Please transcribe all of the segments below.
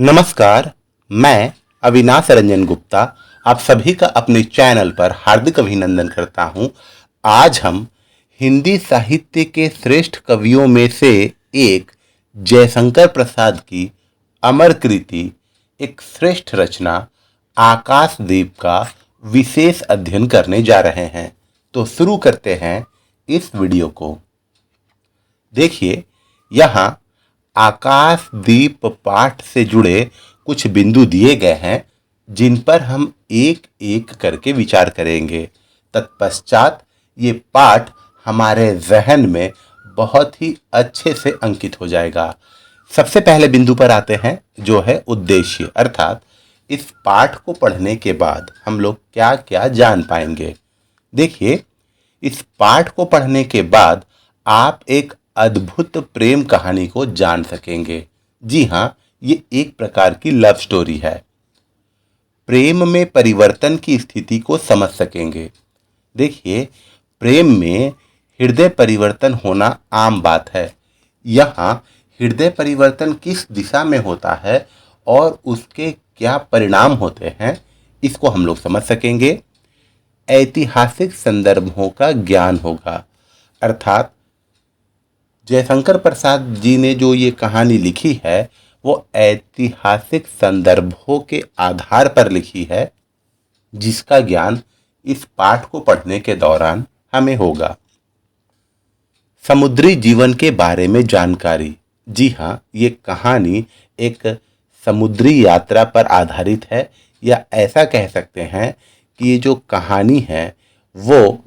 नमस्कार। मैं अविनाश रंजन गुप्ता आप सभी का अपने चैनल पर हार्दिक अभिनंदन करता हूं। आज हम हिंदी साहित्य के श्रेष्ठ कवियों में से एक जयशंकर प्रसाद की अमर कृति, एक श्रेष्ठ रचना आकाशदीप का विशेष अध्ययन करने जा रहे हैं। तो शुरू करते हैं इस वीडियो को। देखिए, यहाँ आकाशदीप पाठ से जुड़े कुछ बिंदु दिए गए हैं जिन पर हम एक एक करके विचार करेंगे। तत्पश्चात ये पाठ हमारे जहन में बहुत ही अच्छे से अंकित हो जाएगा। सबसे पहले बिंदु पर आते हैं, जो है उद्देश्य, अर्थात इस पाठ को पढ़ने के बाद हम लोग क्या क्या जान पाएंगे। देखिए, इस पाठ को पढ़ने के बाद आप एक अद्भुत प्रेम कहानी को जान सकेंगे। जी हाँ, ये एक प्रकार की लव स्टोरी है। प्रेम में परिवर्तन की स्थिति को समझ सकेंगे। देखिए, प्रेम में हृदय परिवर्तन होना आम बात है। यहाँ हृदय परिवर्तन किस दिशा में होता है और उसके क्या परिणाम होते हैं, इसको हम लोग समझ सकेंगे। ऐतिहासिक संदर्भों का ज्ञान होगा, अर्थात जयशंकर प्रसाद जी ने जो ये कहानी लिखी है वो ऐतिहासिक संदर्भों के आधार पर लिखी है, जिसका ज्ञान इस पाठ को पढ़ने के दौरान हमें होगा। समुद्री जीवन के बारे में जानकारी। जी हाँ, ये कहानी एक समुद्री यात्रा पर आधारित है, या ऐसा कह सकते हैं कि ये जो कहानी है वो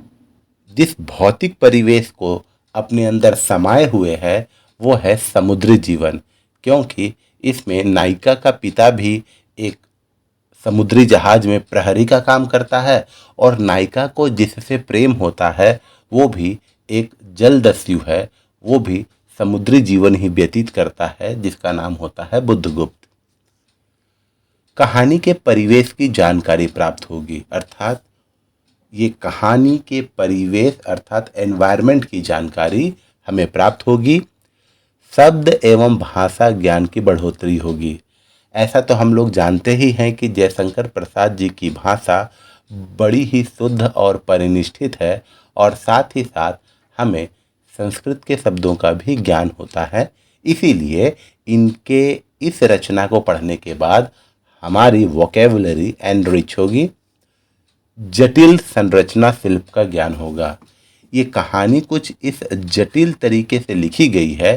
जिस भौतिक परिवेश को अपने अंदर समाये हुए है वो है समुद्री जीवन। क्योंकि इसमें नायिका का पिता भी एक समुद्री जहाज में प्रहरी का काम करता है और नायिका को जिससे प्रेम होता है वो भी एक जलदस्यु है, वो भी समुद्री जीवन ही व्यतीत करता है, जिसका नाम होता है बुद्धगुप्त। कहानी के परिवेश की जानकारी प्राप्त होगी, अर्थात ये कहानी के परिवेश अर्थात एनवायरनमेंट की जानकारी हमें प्राप्त होगी। शब्द एवं भाषा ज्ञान की बढ़ोतरी होगी। ऐसा तो हम लोग जानते ही हैं कि जयशंकर प्रसाद जी की भाषा बड़ी ही शुद्ध और परिनिष्ठित है, और साथ ही साथ हमें संस्कृत के शब्दों का भी ज्ञान होता है। इसीलिए इनके इस रचना को पढ़ने के बाद हमारी वोकेबुलरी एनरिच होगी, जटिल संरचना शिल्प का ज्ञान होगा। ये कहानी कुछ इस जटिल तरीके से लिखी गई है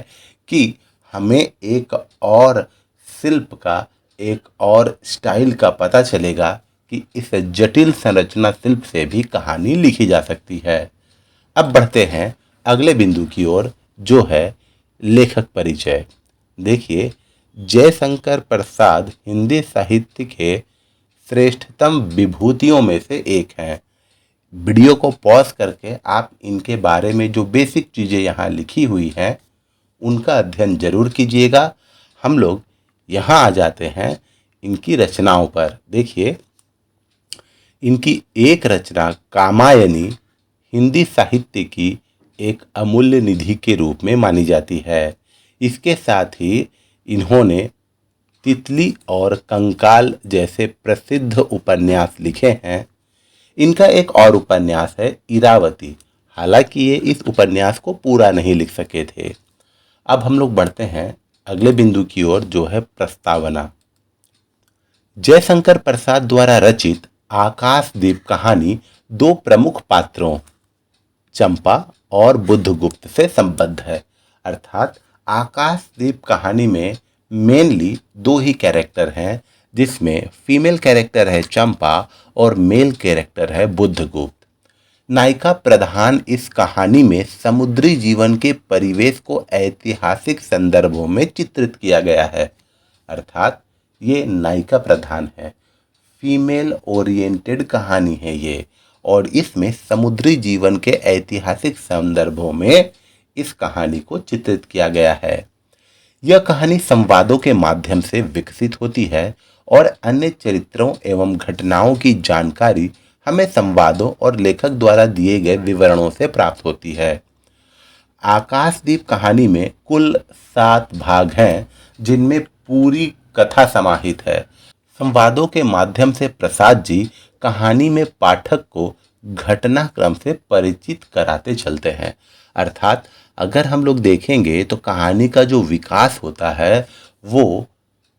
कि हमें एक और शिल्प का, एक और स्टाइल का पता चलेगा कि इस जटिल संरचना शिल्प से भी कहानी लिखी जा सकती है। अब बढ़ते हैं अगले बिंदु की ओर, जो है लेखक परिचय। देखिए, जयशंकर प्रसाद हिंदी साहित्य के श्रेष्ठतम विभूतियों में से एक हैं। वीडियो को पॉज करके आप इनके बारे में जो बेसिक चीज़ें यहाँ लिखी हुई हैं उनका अध्ययन जरूर कीजिएगा। हम लोग यहाँ आ जाते हैं इनकी रचनाओं पर। देखिए, इनकी एक रचना कामायनी हिंदी साहित्य की एक अमूल्य निधि के रूप में मानी जाती है। इसके साथ ही इन्होंने तितली और कंकाल जैसे प्रसिद्ध उपन्यास लिखे हैं। इनका एक और उपन्यास है इरावती, हालांकि ये इस उपन्यास को पूरा नहीं लिख सके थे। अब हम लोग बढ़ते हैं अगले बिंदु की ओर, जो है प्रस्तावना। जयशंकर प्रसाद द्वारा रचित आकाशदीप कहानी दो प्रमुख पात्रों चंपा और बुद्धगुप्त से संबद्ध है, अर्थात आकाशदीप कहानी में मेनली दो ही कैरेक्टर हैं, जिसमें फीमेल कैरेक्टर है चंपा और मेल कैरेक्टर है बुद्धगुप्त। नायिका प्रधान इस कहानी में समुद्री जीवन के परिवेश को ऐतिहासिक संदर्भों में चित्रित किया गया है, अर्थात ये नायिका प्रधान है, फीमेल ओरिएंटेड कहानी है ये, और इसमें समुद्री जीवन के ऐतिहासिक संदर्भों में इस कहानी को चित्रित किया गया है। यह कहानी संवादों के माध्यम से विकसित होती है और अन्य चरित्रों एवं घटनाओं की जानकारी हमें संवादों और लेखक द्वारा दिए गए विवरणों से प्राप्त होती है। आकाशदीप कहानी में कुल 7 भाग हैं, जिनमें पूरी कथा समाहित है। संवादों के माध्यम से प्रसाद जी कहानी में पाठक को घटनाक्रम से परिचित कराते चलते हैं। अर्थात अगर हम लोग देखेंगे तो कहानी का जो विकास होता है वो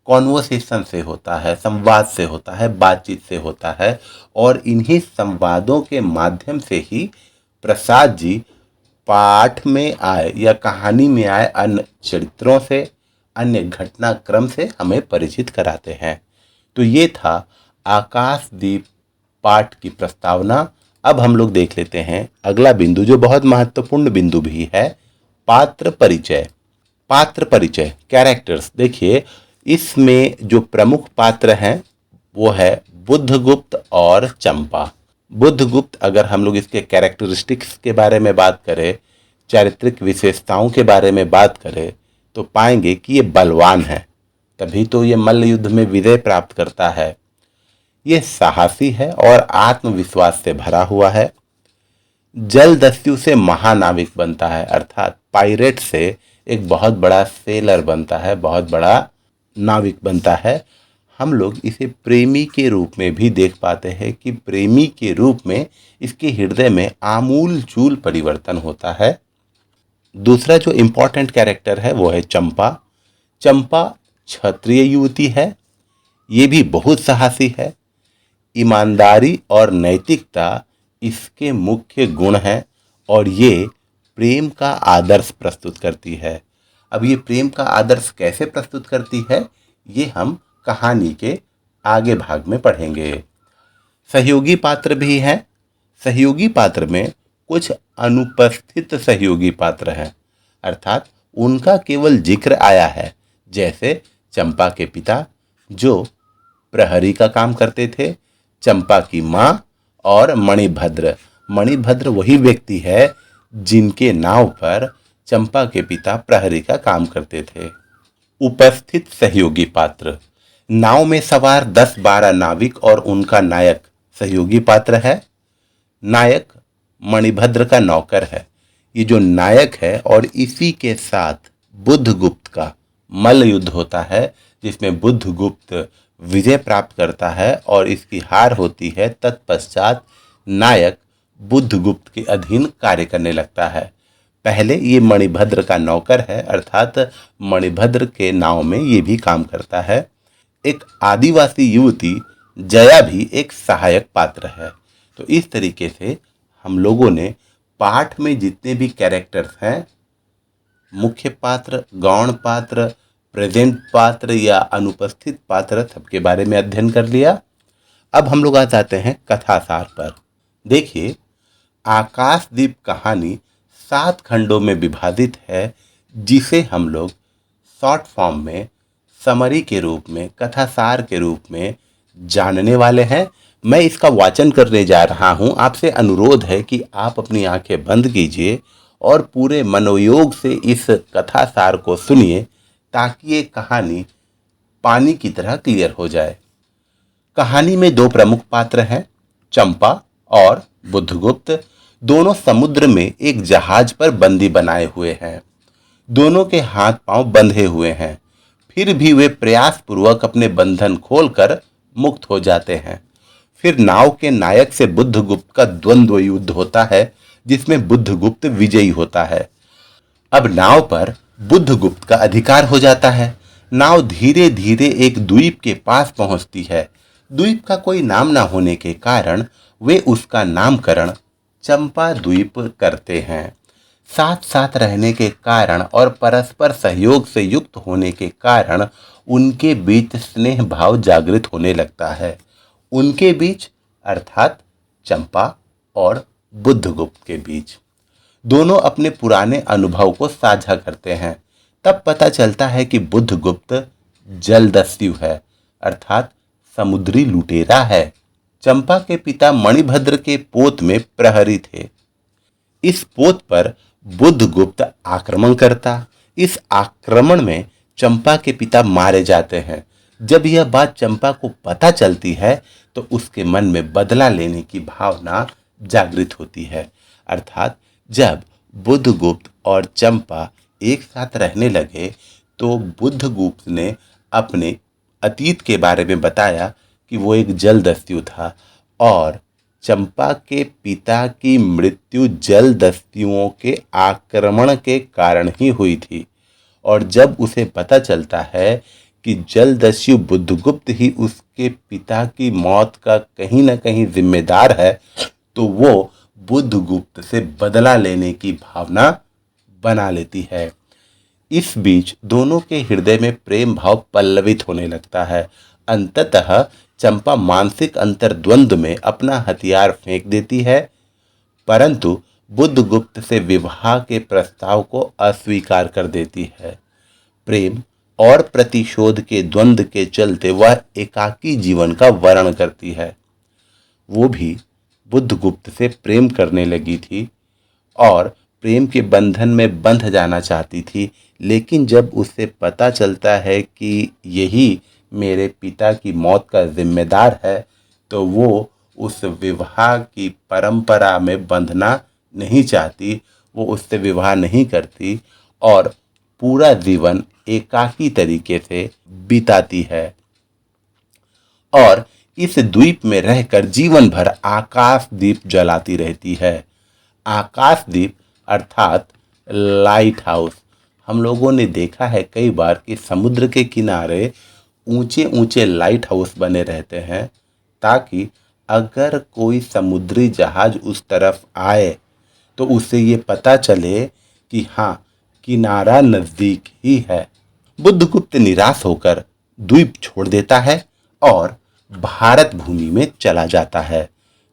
कॉन्वर्सेशन से होता है, संवाद से होता है, बातचीत से होता है, और इन्हीं संवादों के माध्यम से ही प्रसाद जी पाठ में आए या कहानी में आए अन्य चरित्रों से, अन्य घटनाक्रम से हमें परिचित कराते हैं। तो ये था आकाशदीप पाठ की प्रस्तावना। अब हम लोग देख लेते हैं अगला बिंदु, जो बहुत महत्वपूर्ण बिंदु भी है, पात्र परिचय। पात्र परिचय, कैरेक्टर्स। देखिए, इसमें जो प्रमुख पात्र हैं वो है बुद्धगुप्त और चंपा। बुद्धगुप्त, अगर हम लोग इसके कैरेक्टरिस्टिक्स के बारे में बात करें, चारित्रिक विशेषताओं के बारे में बात करें, तो पाएंगे कि ये बलवान है, तभी तो ये मल्ल युद्ध में विजय प्राप्त करता है। ये साहसी है और आत्मविश्वास से भरा हुआ है। जलदस्यु से महानाविक बनता है, अर्थात पायरेट से एक बहुत बड़ा सेलर बनता है, बहुत बड़ा नाविक बनता है। हम लोग इसे प्रेमी के रूप में भी देख पाते हैं कि प्रेमी के रूप में इसके हृदय में आमूल चूल परिवर्तन होता है। दूसरा जो इम्पोर्टेंट कैरेक्टर है वो है चंपा। चंपा क्षत्रिय युवती है, ये भी बहुत साहसी है। ईमानदारी और नैतिकता इसके मुख्य गुण हैं और ये प्रेम का आदर्श प्रस्तुत करती है। अब ये प्रेम का आदर्श कैसे प्रस्तुत करती है, ये हम कहानी के आगे भाग में पढ़ेंगे। सहयोगी पात्र भी हैं। सहयोगी पात्र में कुछ अनुपस्थित सहयोगी पात्र हैं, अर्थात उनका केवल जिक्र आया है, जैसे चंपा के पिता जो प्रहरी का काम करते थे, चंपा की माँ और मणिभद्र। मणिभद्र वही व्यक्ति है जिनके नाव पर चंपा के पिता प्रहरी का काम करते थे। उपस्थित सहयोगी पात्र, नाव में सवार 10-12 नाविक और उनका नायक सहयोगी पात्र है। नायक मणिभद्र का नौकर है। ये जो नायक है और इसी के साथ बुद्धगुप्त का मल्ल युद्ध होता है, जिसमें बुद्धगुप्त विजय प्राप्त करता है और इसकी हार होती है। तत्पश्चात नायक बुद्धगुप्त के अधीन कार्य करने लगता है। पहले ये मणिभद्र का नौकर है, अर्थात मणिभद्र के नाव में ये भी काम करता है। एक आदिवासी युवती जया भी एक सहायक पात्र है। तो इस तरीके से हम लोगों ने पाठ में जितने भी कैरेक्टर्स हैं, मुख्य पात्र, गौण पात्र, प्रेजेंट पात्र या अनुपस्थित पात्र, सबके बारे में अध्ययन कर लिया। अब हम लोग आ जाते हैं कथासार पर। देखिए, आकाशदीप कहानी 7 खंडों में विभाजित है, जिसे हम लोग शॉर्ट फॉर्म में, समरी के रूप में, कथासार के रूप में जानने वाले हैं। मैं इसका वाचन करने जा रहा हूं। आपसे अनुरोध है कि आप अपनी आंखें बंद कीजिए और पूरे मनोयोग से इस कथासार को सुनिए, ताकि ये कहानी पानी की तरह क्लियर हो जाए। कहानी में 2 प्रमुख पात्र हैं, चंपा और बुद्धगुप्त। दोनों समुद्र में एक जहाज पर बंदी बनाए हुए हैं। दोनों के हाथ पांव बंधे हुए हैं, फिर भी वे प्रयास पूर्वक अपने बंधन खोलकर मुक्त हो जाते हैं। फिर नाव के नायक से बुद्धगुप्त का द्वंद्व युद्ध होता है, जिसमें बुद्धगुप्त विजयी होता है। अब नाव पर बुद्धगुप्त का अधिकार हो जाता है। नाव धीरे धीरे एक द्वीप के पास पहुंचती है। द्वीप का कोई नाम ना होने के कारण वे उसका नामकरण चंपा द्वीप करते हैं। साथ साथ रहने के कारण और परस्पर सहयोग से युक्त होने के कारण उनके बीच स्नेह भाव जागृत होने लगता है। उनके बीच, अर्थात चंपा और बुद्धगुप्त के बीच। दोनों अपने पुराने अनुभव को साझा करते हैं। तब पता चलता है कि बुद्धगुप्त जलदस्यु है, अर्थात समुद्री लुटेरा है। चंपा के पिता मणिभद्र के पोत में प्रहरी थे। इस पोत पर बुद्धगुप्त आक्रमण करता। इस आक्रमण में चंपा के पिता मारे जाते हैं। जब यह बात चंपा को पता चलती है तो उसके मन में बदला लेने की भावना जागृत होती है। अर्थात जब बुद्धगुप्त और चंपा एक साथ रहने लगे तो बुद्धगुप्त ने अपने अतीत के बारे में बताया कि वो एक जलदस्यु था और चंपा के पिता की मृत्यु जलदस्युओं के आक्रमण के कारण ही हुई थी। और जब उसे पता चलता है कि जलदस्यु बुद्धगुप्त ही उसके पिता की मौत का कहीं न कहीं जिम्मेदार है, तो वो बुद्धगुप्त से बदला लेने की भावना बना लेती है। इस बीच दोनों के हृदय में प्रेम भाव पल्लवित होने लगता है। अंततः चंपा मानसिक अंतर्द्वंद में अपना हथियार फेंक देती है, परंतु बुद्धगुप्त से विवाह के प्रस्ताव को अस्वीकार कर देती है। प्रेम और प्रतिशोध के द्वंद्व के चलते वह एकाकी जीवन का वर्ण करती है। वो भी बुद्धगुप्त से प्रेम करने लगी थी और प्रेम के बंधन में बंध जाना चाहती थी, लेकिन जब उसे पता चलता है कि यही मेरे पिता की मौत का जिम्मेदार है, तो वो उस विवाह की परंपरा में बंधना नहीं चाहती। वो उससे विवाह नहीं करती और पूरा जीवन एकाकी तरीके से बिताती है और इस द्वीप में रहकर जीवन भर आकाश दीप जलाती रहती है। आकाश दीप अर्थात लाइट हाउस। हम लोगों ने देखा है कई बार कि समुद्र के किनारे ऊंचे ऊंचे लाइट हाउस बने रहते हैं, ताकि अगर कोई समुद्री जहाज उस तरफ आए तो उसे ये पता चले कि हाँ, किनारा नजदीक ही है। बुद्धगुप्त निराश होकर द्वीप छोड़ देता है और भारत भूमि में चला जाता है।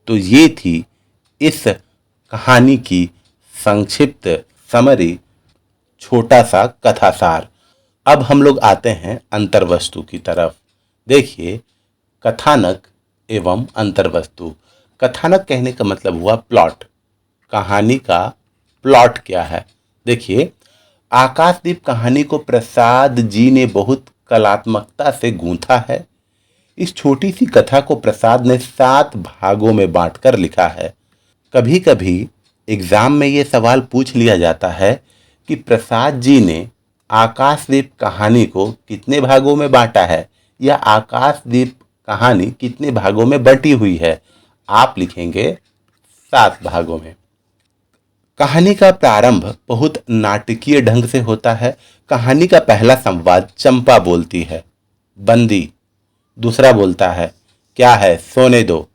तो ये थी इस कहानी की संक्षिप्त समरी, छोटा सा कथासार। अब हम लोग आते हैं अंतर्वस्तु की तरफ। देखिए, कथानक एवं अंतर्वस्तु। कथानक कहने का मतलब हुआ प्लॉट। कहानी का प्लॉट क्या है? देखिए, आकाशदीप कहानी को प्रसाद जी ने बहुत कलात्मकता से गूंथा है। इस छोटी सी कथा को प्रसाद ने 7 भागों में बांटकर लिखा है। कभी कभी एग्जाम में ये सवाल पूछ लिया जाता है कि प्रसाद जी ने आकाशदीप कहानी को कितने भागों में बांटा है, या आकाशदीप कहानी कितने भागों में बटी हुई है। आप लिखेंगे 7 भागों में। कहानी का प्रारंभ बहुत नाटकीय ढंग से होता है। कहानी का पहला संवाद चंपा बोलती है, बंदी। दूसरा बोलता है, क्या है, सोने दो।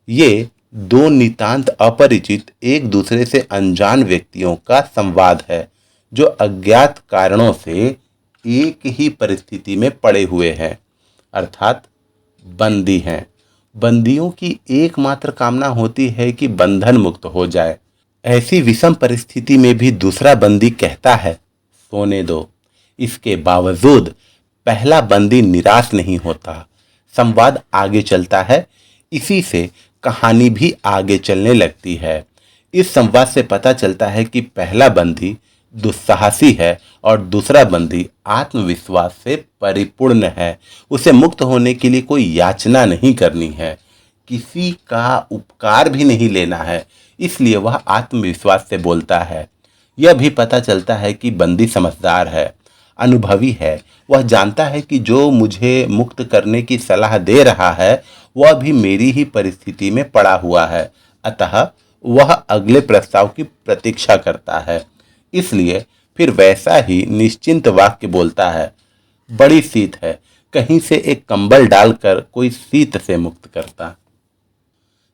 ये 2 नितांत अपरिचित, एक दूसरे से अनजान व्यक्तियों का संवाद है, जो अज्ञात कारणों से एक ही परिस्थिति में पड़े हुए हैं, अर्थात बंदी हैं। बंदियों की एकमात्र कामना होती है कि बंधन मुक्त हो जाए। ऐसी विषम परिस्थिति में भी दूसरा बंदी कहता है, सोने दो। इसके बावजूद पहला बंदी निराश नहीं होता। संवाद आगे चलता है। इसी से कहानी भी आगे चलने लगती है। इस संवाद से पता चलता है कि पहला बंदी दुस्साहसी है और दूसरा बंदी आत्मविश्वास से परिपूर्ण है। उसे मुक्त होने के लिए कोई याचना नहीं करनी है, किसी का उपकार भी नहीं लेना है, इसलिए वह आत्मविश्वास से बोलता है। यह भी पता चलता है कि बंदी समझदार है, अनुभवी है। वह जानता है कि जो मुझे मुक्त करने की सलाह दे रहा है वह भी मेरी ही परिस्थिति में पड़ा हुआ है, अतः वह अगले प्रस्ताव की प्रतीक्षा करता है। इसलिए फिर वैसा ही निश्चिंत वाक्य बोलता है, बड़ी शीत है, कहीं से एक कंबल डालकर कोई शीत से मुक्त करता।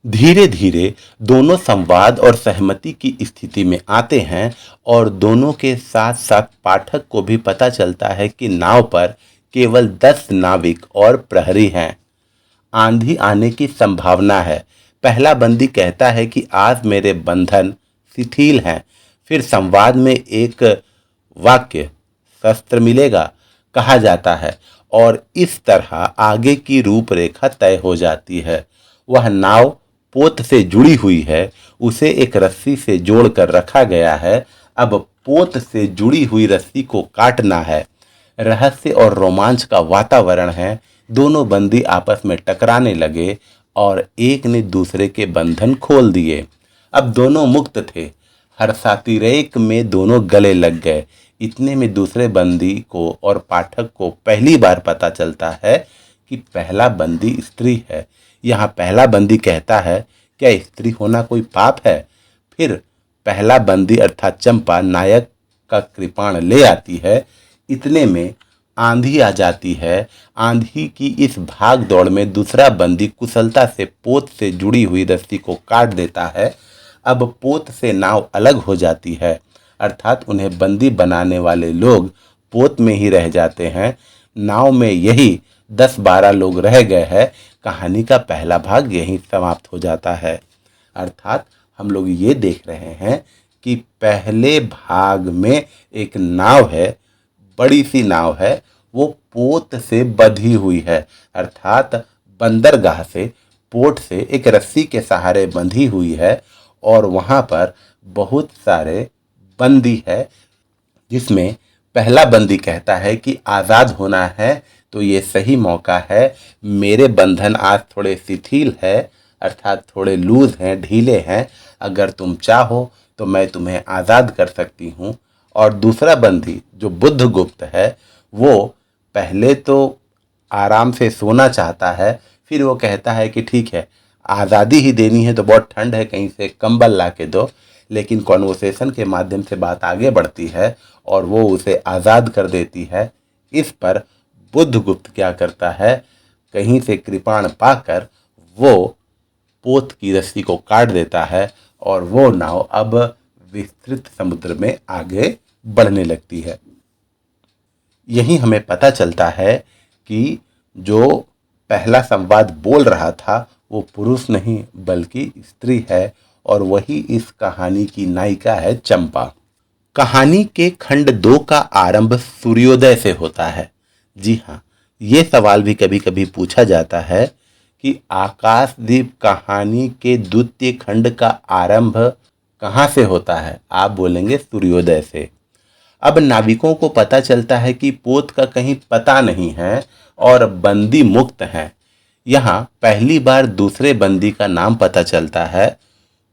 धीरे धीरे दोनों संवाद और सहमति की स्थिति में आते हैं और दोनों के साथ साथ पाठक को भी पता चलता है कि नाव पर केवल 10 नाविक और प्रहरी हैं। आंधी आने की संभावना है। पहला बंदी कहता है कि आज मेरे बंधन शिथिल हैं। फिर संवाद में एक वाक्य, शस्त्र मिलेगा, कहा जाता है और इस तरह आगे की रूपरेखा तय हो जाती है। वह नाव पोत से जुड़ी हुई है, उसे एक रस्सी से जोड़कर रखा गया है। अब पोत से जुड़ी हुई रस्सी को काटना है। रहस्य और रोमांच का वातावरण है। दोनों बंदी आपस में टकराने लगे और एक ने दूसरे के बंधन खोल दिए। अब दोनों मुक्त थे। हर्षातिरेक में दोनों गले लग गए। इतने में दूसरे बंदी को और पाठक को पहली बार पता चलता है कि पहला बंदी स्त्री है। यहाँ पहला बंदी कहता है, क्या स्त्री होना कोई पाप है? फिर पहला बंदी अर्थात चंपा नायक का कृपाण ले आती है। इतने में आंधी आ जाती है। आंधी की इस भाग दौड़ में दूसरा बंदी कुशलता से पोत से जुड़ी हुई रस्सी को काट देता है। अब पोत से नाव अलग हो जाती है, अर्थात उन्हें बंदी बनाने वाले लोग पोत में ही रह जाते हैं। नाव में यही 10-12 लोग रह गए हैं। कहानी का पहला भाग यहीं समाप्त हो जाता है। अर्थात हम लोग ये देख रहे हैं कि पहले भाग में एक नाव है, बड़ी सी नाव है, वो पोत से बंधी हुई है, अर्थात बंदरगाह से पोर्ट से एक रस्सी के सहारे बंधी हुई है और वहाँ पर बहुत सारे बंदी है, जिसमें पहला बंदी कहता है कि आज़ाद होना है तो ये सही मौका है। मेरे बंधन आज थोड़े शिथिल है, अर्थात थोड़े लूज हैं, ढीले हैं। अगर तुम चाहो तो मैं तुम्हें आज़ाद कर सकती हूँ। और दूसरा बंदी जो बुद्धगुप्त है, वो पहले तो आराम से सोना चाहता है, फिर वो कहता है कि ठीक है, आज़ादी ही देनी है तो बहुत ठंड है, कहीं से कंबल ला के दो। लेकिन कॉन्वर्सेशन के माध्यम से बात आगे बढ़ती है और वो उसे आज़ाद कर देती है। इस पर बुद्धगुप्त क्या करता है, कहीं से कृपाण पाकर वो पोत की रस्सी को काट देता है और वो नाव अब विस्तृत समुद्र में आगे बढ़ने लगती है। यही हमें पता चलता है कि जो पहला संवाद बोल रहा था वो पुरुष नहीं बल्कि स्त्री है और वही इस कहानी की नायिका है चंपा। कहानी के खंड 2 का आरंभ सूर्योदय से होता है। जी हाँ, ये सवाल भी कभी कभी पूछा जाता है कि आकाशदीप कहानी के द्वितीय खंड का आरंभ कहाँ से होता है? आप बोलेंगे सूर्योदय से। अब नाविकों को पता चलता है कि पोत का कहीं पता नहीं है और बंदी मुक्त हैं। यहाँ पहली बार दूसरे बंदी का नाम पता चलता है,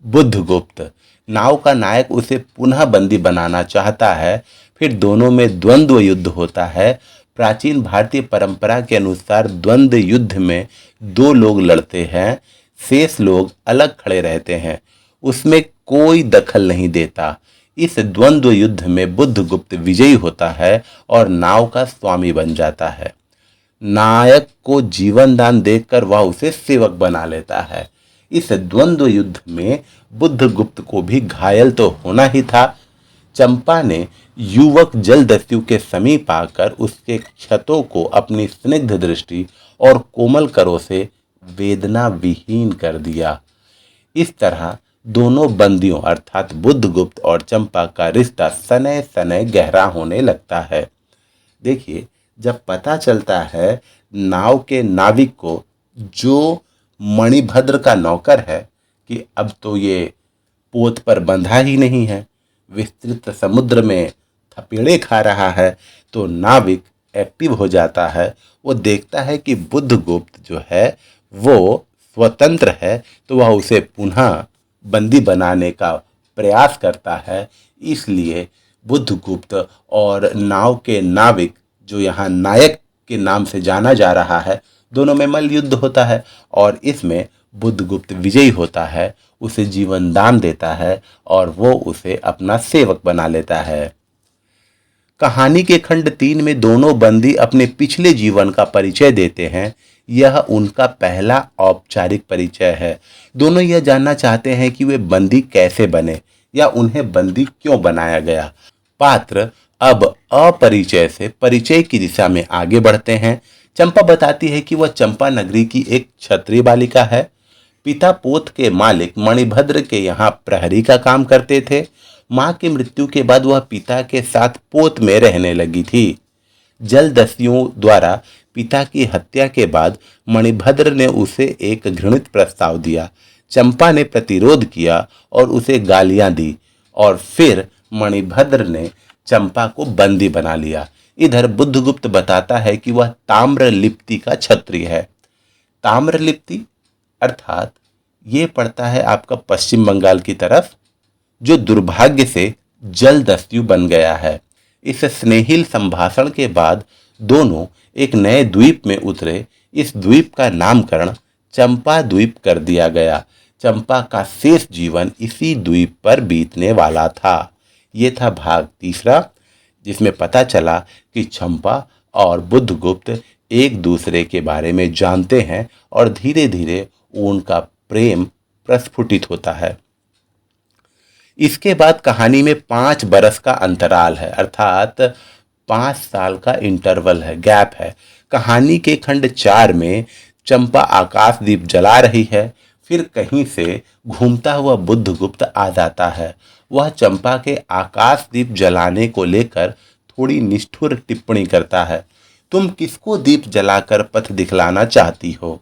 बुद्धगुप्त। नाव का नायक उसे पुनः बंदी बनाना चाहता है। फिर दोनों में द्वंद्व युद्ध होता है। प्राचीन भारतीय परंपरा के अनुसार द्वंद्व युद्ध में 2 लोग लड़ते हैं, शेष लोग अलग खड़े रहते हैं, उसमें कोई दखल नहीं देता। इस द्वंद्व युद्ध में बुद्धगुप्त विजयी होता है और नाव का स्वामी बन जाता है। नायक को जीवन दान देकर वह उसे सेवक बना लेता है। इस द्वंद्व युद्ध में बुद्धगुप्त को भी घायल तो होना ही था। चंपा ने युवक जलदस्यु के समीप आकर उसके क्षतों को अपनी स्निग्ध दृष्टि और कोमल करों से वेदना विहीन कर दिया। इस तरह दोनों बंदियों अर्थात बुद्धगुप्त और चंपा का रिश्ता सनय सनय गहरा होने लगता है। देखिए, जब पता चलता है नाव के नाविक को, जो मणिभद्र का नौकर है, कि अब तो ये पोत पर बंधा ही नहीं है, विस्तृत समुद्र में थपेड़े खा रहा है, तो नाविक एक्टिव हो जाता है। वो देखता है कि बुद्धगुप्त जो है वो स्वतंत्र है, तो वह उसे पुनः बंदी बनाने का प्रयास करता है। इसलिए बुद्धगुप्त और नाव के नाविक, जो यहाँ नायक के नाम से जाना जा रहा है, दोनों में मल्ल युद्ध होता है और इसमें बुद्धगुप्त विजयी होता है, उसे जीवन दान देता है और वो उसे अपना सेवक बना लेता है। कहानी के खंड 3 में दोनों बंदी अपने पिछले जीवन का परिचय देते हैं। यह उनका पहला औपचारिक परिचय है। दोनों यह जानना चाहते हैं कि वे बंदी कैसे बने या उन्हें बंदी क्यों बनाया गया। पात्र अब अपरिचय से परिचय की दिशा में आगे बढ़ते हैं। चंपा बताती है कि वह चंपा नगरी की एक क्षत्रिय बालिका है। पिता पोत के मालिक मणिभद्र के यहाँ प्रहरी का काम करते थे। माँ की मृत्यु के बाद वह पिता के साथ पोत में रहने लगी थी। जलदस्युओं द्वारा पिता की हत्या के बाद मणिभद्र ने उसे एक घृणित प्रस्ताव दिया। चंपा ने प्रतिरोध किया और उसे गालियां दी और फिर मणिभद्र ने चंपा को बंदी बना लिया। इधर बुद्धगुप्त बताता है कि वह ताम्रलिप्ति का क्षत्रिय है। ताम्रलिप्ति अर्थात ये पड़ता है आपका पश्चिम बंगाल की तरफ, जो दुर्भाग्य से जलदस्यु बन गया है। इस स्नेहिल संभाषण के बाद दोनों एक नए द्वीप में उतरे। इस द्वीप का नामकरण चंपा द्वीप कर दिया गया। चंपा का शेष जीवन इसी द्वीप पर बीतने वाला था। ये था भाग तीसरा, जिसमें पता चला कि चंपा और बुद्धगुप्त एक दूसरे के बारे में जानते हैं और धीरे धीरे उनका प्रेम प्रस्फुटित होता है। इसके बाद कहानी में 5 बरस का अंतराल है, अर्थात 5 साल का इंटरवल है, गैप है। कहानी के खंड 4 में चंपा आकाशदीप जला रही है। फिर कहीं से घूमता हुआ बुद्धगुप्त आ जाता है। वह चंपा के आकाशदीप जलाने को लेकर थोड़ी निष्ठुर टिप्पणी करता है। तुम किसको दीप जलाकर पथ दिखलाना चाहती हो?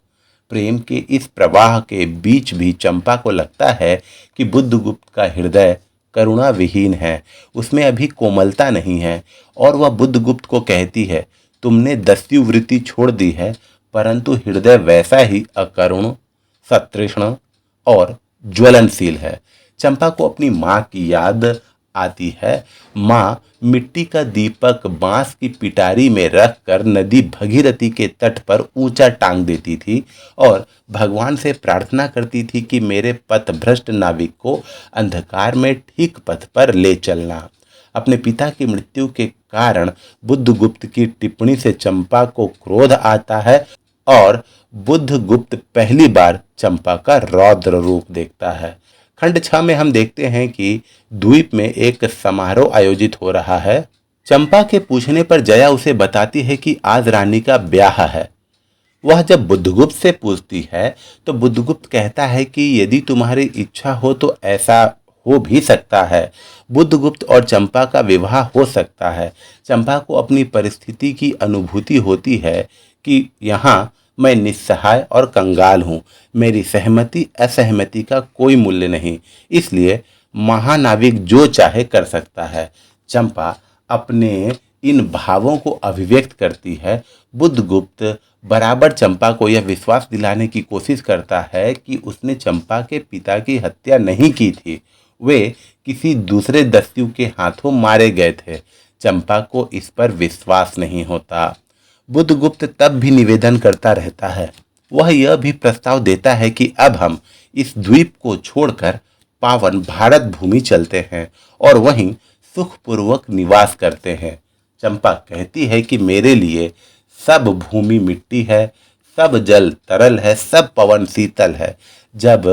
प्रेम के इस प्रवाह के बीच भी चंपा को लगता है कि बुद्धगुप्त का हृदय करुणा विहीन है, उसमें अभी कोमलता नहीं है, और वह बुद्धगुप्त को कहती है, तुमने दस्युवृत्ति छोड़ दी है, परंतु हृदय वैसा ही अकरुण, सतृष्ण और ज्वलनशील है। चंपा को अपनी माँ की याद आती है। माँ मिट्टी का दीपक बांस की पिटारी में रखकर नदी भगीरथी के तट पर ऊंचा टांग देती थी और भगवान से प्रार्थना करती थी कि मेरे पथभ्रष्ट नाविक को अंधकार में ठीक पथ पर ले चलना। अपने पिता की मृत्यु के कारण बुद्धगुप्त की टिप्पणी से चंपा को क्रोध आता है और बुद्धगुप्त पहली बार चंपा का रौद्र रूप देखता है। खंड 6 में हम देखते हैं कि द्वीप में एक समारोह आयोजित हो रहा है। चंपा के पूछने पर जया उसे बताती है कि आज रानी का ब्याह है। वह जब बुद्धगुप्त से पूछती है तो बुद्धगुप्त कहता है कि यदि तुम्हारी इच्छा हो तो ऐसा हो भी सकता है। बुद्धगुप्त और चंपा का विवाह हो सकता है। चंपा को अपनी परिस्थिति की अनुभूति होती है कि यहाँ मैं निस्सहाय और कंगाल हूँ, मेरी सहमति असहमति का कोई मूल्य नहीं, इसलिए महानाविक जो चाहे कर सकता है। चंपा अपने इन भावों को अभिव्यक्त करती है। बुद्धगुप्त बराबर चंपा को यह विश्वास दिलाने की कोशिश करता है कि उसने चंपा के पिता की हत्या नहीं की थी, वे किसी दूसरे दस्यु के हाथों मारे गए थे। चंपा को इस पर विश्वास नहीं होता। बुद्धगुप्त तब भी निवेदन करता रहता है। वह यह भी प्रस्ताव देता है कि अब हम इस द्वीप को छोड़कर पावन भारत भूमि चलते हैं और वहीं सुखपूर्वक निवास करते हैं। चंपा कहती है कि मेरे लिए सब भूमि मिट्टी है, सब जल तरल है, सब पवन शीतल है। जब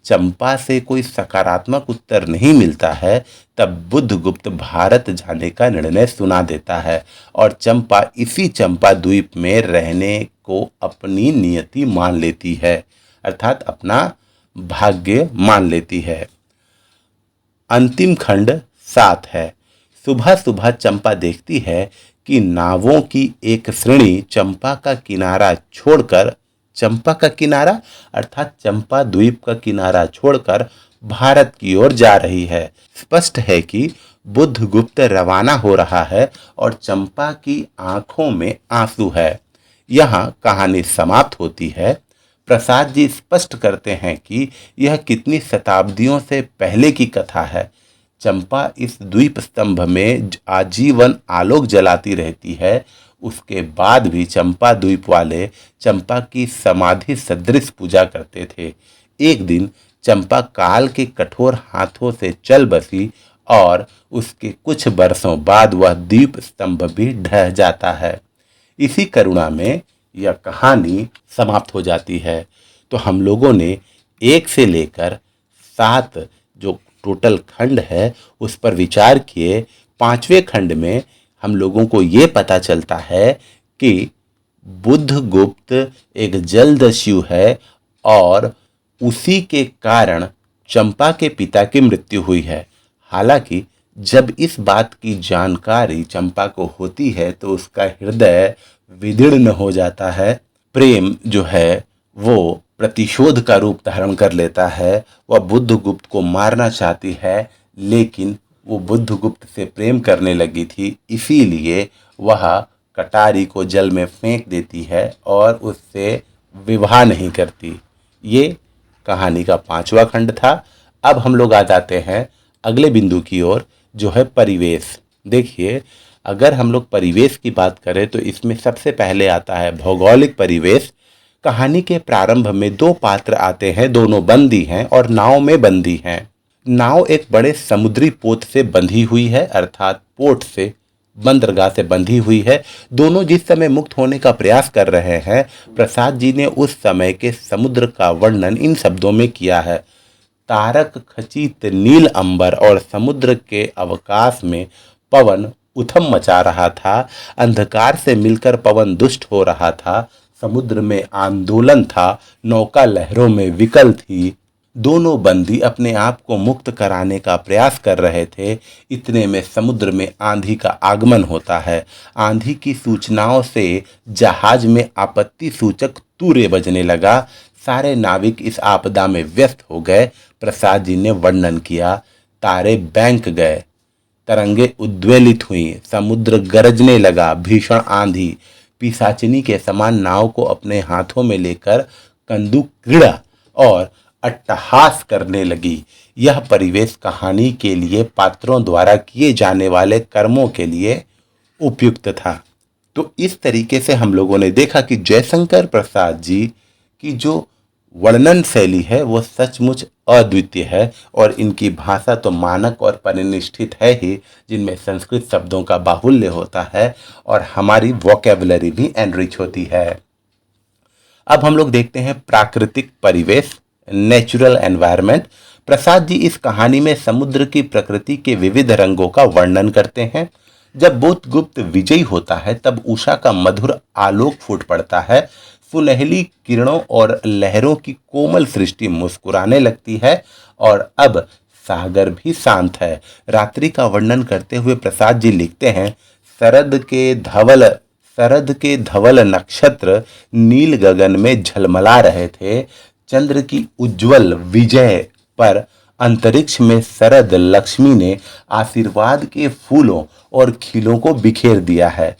चंपा से कोई सकारात्मक उत्तर नहीं मिलता है तब बुद्धगुप्त भारत जाने का निर्णय सुना देता है और चंपा इसी चंपा द्वीप में रहने को अपनी नियति मान लेती है, अर्थात अपना भाग्य मान लेती है। अंतिम खंड 7 है। सुबह सुबह चंपा देखती है कि नावों की एक श्रेणी चंपा का किनारा छोड़कर, चंपा का किनारा अर्थात चंपा द्वीप का किनारा छोड़कर भारत की ओर जा रही है। स्पष्ट है कि बुद्धगुप्त रवाना हो रहा है और चंपा की आंखों में आंसू है। यहाँ कहानी समाप्त होती है। प्रसाद जी स्पष्ट करते हैं कि यह कितनी शताब्दियों से पहले की कथा है। चंपा इस द्वीप स्तंभ में आजीवन आलोक जलाती रहती है। उसके बाद भी चंपा द्वीप वाले चंपा की समाधि सदृश पूजा करते थे। एक दिन चंपा काल के कठोर हाथों से चल बसी और उसके कुछ वर्षों बाद वह दीप स्तंभ भी ढह जाता है। इसी करुणा में यह कहानी समाप्त हो जाती है। तो हम लोगों ने 1 से लेकर 7 जो टोटल खंड है उस पर विचार किए। 5वें खंड में हम लोगों को ये पता चलता है कि बुद्धगुप्त एक जलदस्यु है और उसी के कारण चंपा के पिता की मृत्यु हुई है। हालांकि जब इस बात की जानकारी चंपा को होती है तो उसका हृदय विदीर्ण हो जाता है। प्रेम जो है वो प्रतिशोध का रूप धारण कर लेता है। वह बुद्धगुप्त को मारना चाहती है, लेकिन वो बुद्धगुप्त से प्रेम करने लगी थी, इसीलिए वह कटारी को जल में फेंक देती है और उससे विवाह नहीं करती। ये कहानी का 5वां खंड था। अब हम लोग आ जाते हैं अगले बिंदु की ओर, जो है परिवेश। देखिए, अगर हम लोग परिवेश की बात करें तो इसमें सबसे पहले आता है भौगोलिक परिवेश। कहानी के प्रारंभ में दो पात्र आते हैं, दोनों बंदी हैं और नाव में बंदी हैं। नाव एक बड़े समुद्री पोत से बंधी हुई है, अर्थात पोर्ट से, बंदरगाह से बंधी हुई है। दोनों जिस समय मुक्त होने का प्रयास कर रहे हैं, प्रसाद जी ने उस समय के समुद्र का वर्णन इन शब्दों में किया है: तारक खचित नील अंबर, और समुद्र के अवकाश में पवन उथम मचा रहा था। अंधकार से मिलकर पवन दुष्ट हो रहा था। समुद्र में आंदोलन था, नौका लहरों में विकल थी। दोनों बंदी अपने आप को मुक्त कराने का प्रयास कर रहे थे। इतने में समुद्र में आंधी का आगमन होता है। आंधी की सूचनाओं से जहाज में आपत्ति सूचक तूरे बजने लगा। सारे नाविक इस आपदा में व्यस्त हो गए। प्रसाद जी ने वर्णन किया: तारे बैंक गए, तरंगे उद्वेलित हुई, समुद्र गरजने लगा, भीषण आंधी पिशाचिनी के समान नाव को अपने हाथों में लेकर कंदुक क्रीड़ा और अट्टहास करने लगी। यह परिवेश कहानी के लिए पात्रों द्वारा किए जाने वाले कर्मों के लिए उपयुक्त था। तो इस तरीके से हम लोगों ने देखा कि जयशंकर प्रसाद जी की जो वर्णन शैली है वो सचमुच अद्वितीय है, और इनकी भाषा तो मानक और परिनिष्ठित है ही, जिनमें संस्कृत शब्दों का बाहुल्य होता है और हमारी वोकेबलरी भी एनरिच होती है। अब हम लोग देखते हैं प्राकृतिक परिवेश, नेचुरल एनवायरनमेंट। प्रसाद जी इस कहानी में समुद्र की प्रकृति के विविध रंगों का वर्णन करते हैं। जब बुधगुप्त विजयी होता है तब उषा का मधुर आलोक फूट पड़ता है। सुनहली किरणों और लहरों की कोमल सृष्टि मुस्कुराने लगती है, और अब सागर भी शांत है। रात्रि का वर्णन करते हुए प्रसाद जी लिखते हैं: शरद के धवल नक्षत्र नील गगन में झलमला रहे थे। चंद्र की उज्जवल विजय पर अंतरिक्ष में शरद लक्ष्मी ने आशीर्वाद के फूलों और खिलों को बिखेर दिया है।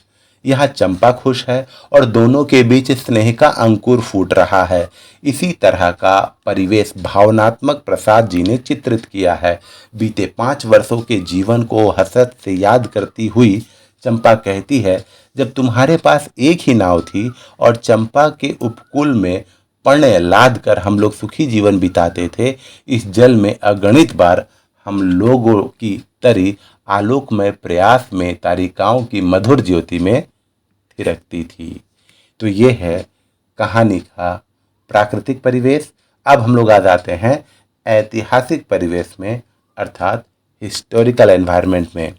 यहाँ चंपा खुश है और दोनों के बीच स्नेह का अंकुर फूट रहा है। इसी तरह का परिवेश भावनात्मक प्रसाद जी ने चित्रित किया है। बीते 5 वर्षों के जीवन को हसरत से याद करती हुई चंपा कहती है: जब तुम्हारे पास एक ही नाव थी और चंपा के उपकूल में पण्य लाद कर हम लोग सुखी जीवन बिताते थे, इस जल में अगणित बार हम लोगों की तरी आलोकमय प्रयास में तारिकाओं की मधुर ज्योति में थिरकती थी। तो ये है कहानी का प्राकृतिक परिवेश। अब हम लोग आ जाते हैं ऐतिहासिक परिवेश में, अर्थात हिस्टोरिकल एनवायरनमेंट में।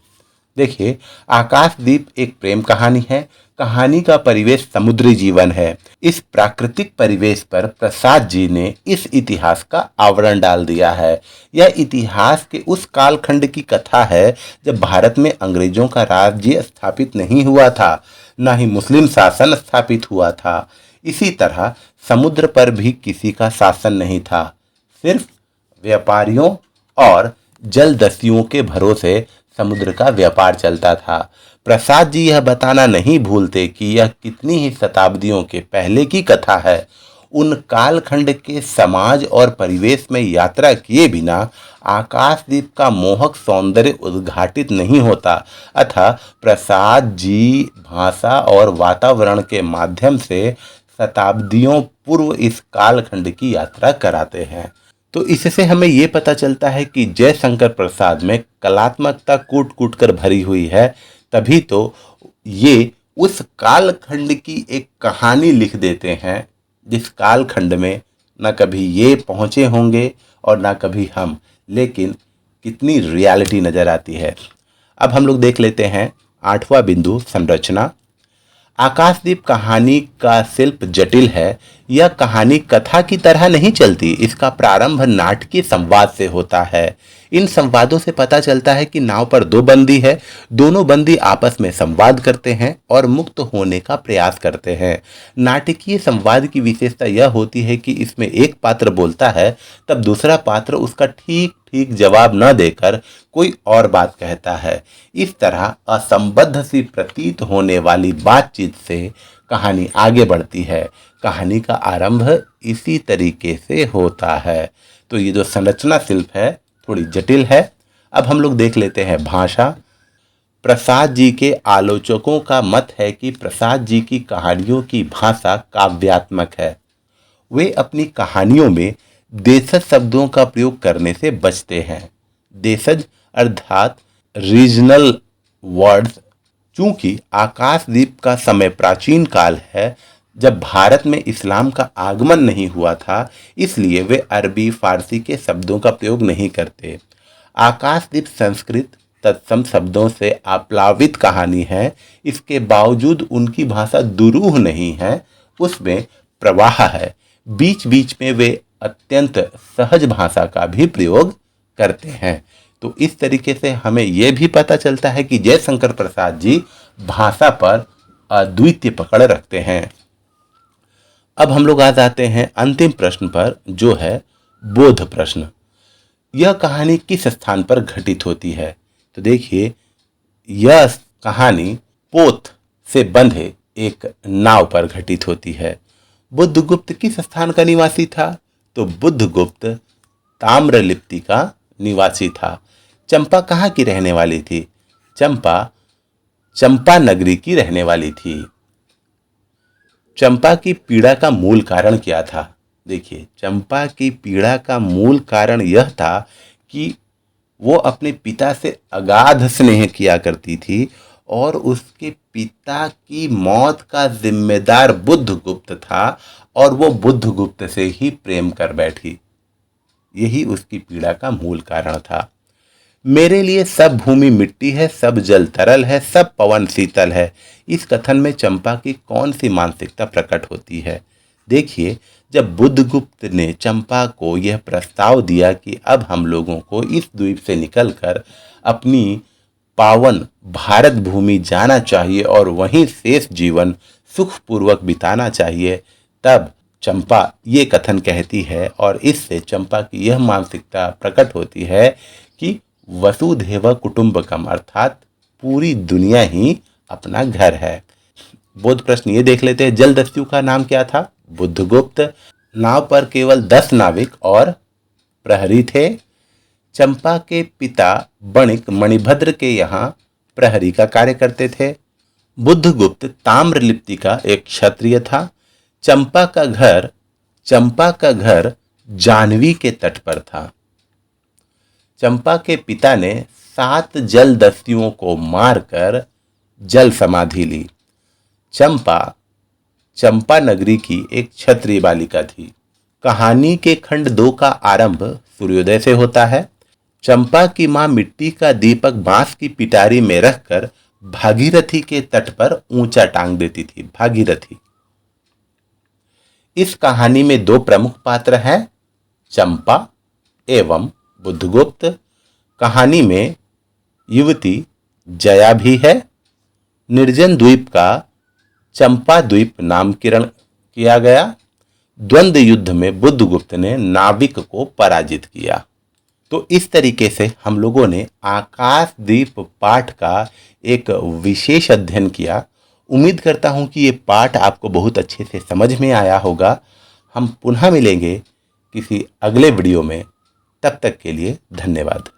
देखिए, आकाशदीप एक प्रेम कहानी है। कहानी का परिवेश समुद्री जीवन है। इस प्राकृतिक परिवेश पर प्रसाद जी ने इस इतिहास का आवरण डाल दिया है। यह इतिहास के उस कालखंड की कथा है जब भारत में अंग्रेजों का राज्य स्थापित नहीं हुआ था, न ही मुस्लिम शासन स्थापित हुआ था। इसी तरह समुद्र पर भी किसी का शासन नहीं था। सिर्फ व्यापारियों और जलदस्युओं के भरोसे समुद्र का व्यापार चलता था। प्रसाद जी यह बताना नहीं भूलते कि यह कितनी ही शताब्दियों के पहले की कथा है। उन कालखंड के समाज और परिवेश में यात्रा किए बिना आकाशदीप का मोहक सौंदर्य उद्घाटित नहीं होता। अतः प्रसाद जी भाषा और वातावरण के माध्यम से शताब्दियों पूर्व इस कालखंड की यात्रा कराते हैं। तो इससे हमें ये पता चलता है कि जयशंकर प्रसाद में कलात्मकता कूट कूट कर भरी हुई है। तभी तो ये उस कालखंड की एक कहानी लिख देते हैं जिस कालखंड में न कभी ये पहुँचे होंगे और न कभी हम, लेकिन कितनी रियलिटी नज़र आती है। अब हम लोग देख लेते हैं 8वां बिंदु, संरचना। आकाशदीप कहानी का शिल्प जटिल है। यह कहानी कथा की तरह नहीं चलती। इसका प्रारंभ नाटकीय संवाद से होता है। इन संवादों से पता चलता है कि नाव पर 2 बंदी है। दोनों बंदी आपस में संवाद करते हैं और मुक्त होने का प्रयास करते हैं। नाटकीय संवाद की विशेषता यह होती है कि इसमें एक पात्र बोलता है, तब दूसरा पात्र उसका ठीक ठीक जवाब न देकर कोई और बात कहता है। इस तरह असंबद्ध सी प्रतीत होने वाली बातचीत से कहानी आगे बढ़ती है। कहानी का आरंभ इसी तरीके से होता है। तो ये जो संरचना शिल्प है थोड़ी जटिल है। अब हम लोग देख लेते हैं भाषा। प्रसाद जी के आलोचकों का मत है कि प्रसाद जी की कहानियों की भाषा काव्यात्मक है। वे अपनी कहानियों में देशज शब्दों का प्रयोग करने से बचते हैं। देशज अर्थात रीजनल वर्ड्स। चूंकि आकाशदीप का समय प्राचीन काल है, जब भारत में इस्लाम का आगमन नहीं हुआ था, इसलिए वे अरबी फारसी के शब्दों का प्रयोग नहीं करते। आकाशदीप संस्कृत तत्सम शब्दों से आप्लावित कहानी है। इसके बावजूद उनकी भाषा दुरूह नहीं है, उसमें प्रवाह है। बीच बीच में वे अत्यंत सहज भाषा का भी प्रयोग करते हैं। तो इस तरीके से हमें यह भी पता चलता है कि जयशंकर प्रसाद जी भाषा पर अद्वितीय पकड़ रखते हैं। अब हम लोग आ जाते हैं अंतिम प्रश्न पर, जो है बोध प्रश्न। यह कहानी किस स्थान पर घटित होती है? तो देखिए, यह कहानी पोत से बंधे एक नाव पर घटित होती है। बुद्धगुप्त किस स्थान का निवासी था? तो बुद्धगुप्त ताम्रलिप्ति का निवासी था। चंपा कहाँ की रहने वाली थी? चंपा नगरी की रहने वाली थी। चंपा की पीड़ा का मूल कारण क्या था? देखिए, चंपा की पीड़ा का मूल कारण यह था कि वो अपने पिता से अगाध स्नेह किया करती थी और उसके पिता की मौत का जिम्मेदार बुद्धगुप्त था और वो बुद्धगुप्त से ही प्रेम कर बैठी। यही उसकी पीड़ा का मूल कारण था। मेरे लिए सब भूमि मिट्टी है, सब जल तरल है, सब पवन शीतल है। इस कथन में चंपा की कौन सी मानसिकता प्रकट होती है? देखिए, जब बुद्धगुप्त ने चंपा को यह प्रस्ताव दिया कि अब हम लोगों को इस द्वीप से निकलकर अपनी पावन भारत भूमि जाना चाहिए और वहीं शेष जीवन सुखपूर्वक बिताना चाहिए, तब चंपा ये कथन कहती है और इससे चंपा की यह मानसिकता प्रकट होती है कि वसुधैव कुटुंबकम, अर्थात पूरी दुनिया ही अपना घर है। बोध प्रश्न ये देख लेते हैं, जलदस्यु का नाम क्या था? बुद्धगुप्त। नाव पर केवल 10 नाविक और प्रहरी थे। चंपा के पिता बणिक मणिभद्र के यहाँ प्रहरी का कार्य करते थे। बुद्धगुप्त ताम्रलिप्ति का एक क्षत्रिय था। चंपा का घर जाह्नवी के तट पर था। चंपा के पिता ने 7 जलदस्युओं को मारकर जल समाधि ली। चंपा नगरी की एक क्षत्रिय बालिका थी। कहानी के खंड 2 का आरंभ सूर्योदय से होता है। चंपा की मां मिट्टी का दीपक बांस की पिटारी में रखकर भागीरथी के तट पर ऊंचा टांग देती थी। भागीरथी। इस कहानी में 2 प्रमुख पात्र हैं, चंपा एवं बुद्धगुप्त। कहानी में युवती जया भी है। निर्जन द्वीप का चंपा द्वीप नामकरण किया गया। द्वंद्व युद्ध में बुद्धगुप्त ने नाविक को पराजित किया। तो इस तरीके से हम लोगों ने आकाशदीप पाठ का एक विशेष अध्ययन किया। उम्मीद करता हूं कि ये पाठ आपको बहुत अच्छे से समझ में आया होगा। हम पुनः मिलेंगे किसी अगले वीडियो में। तब तक के लिए धन्यवाद।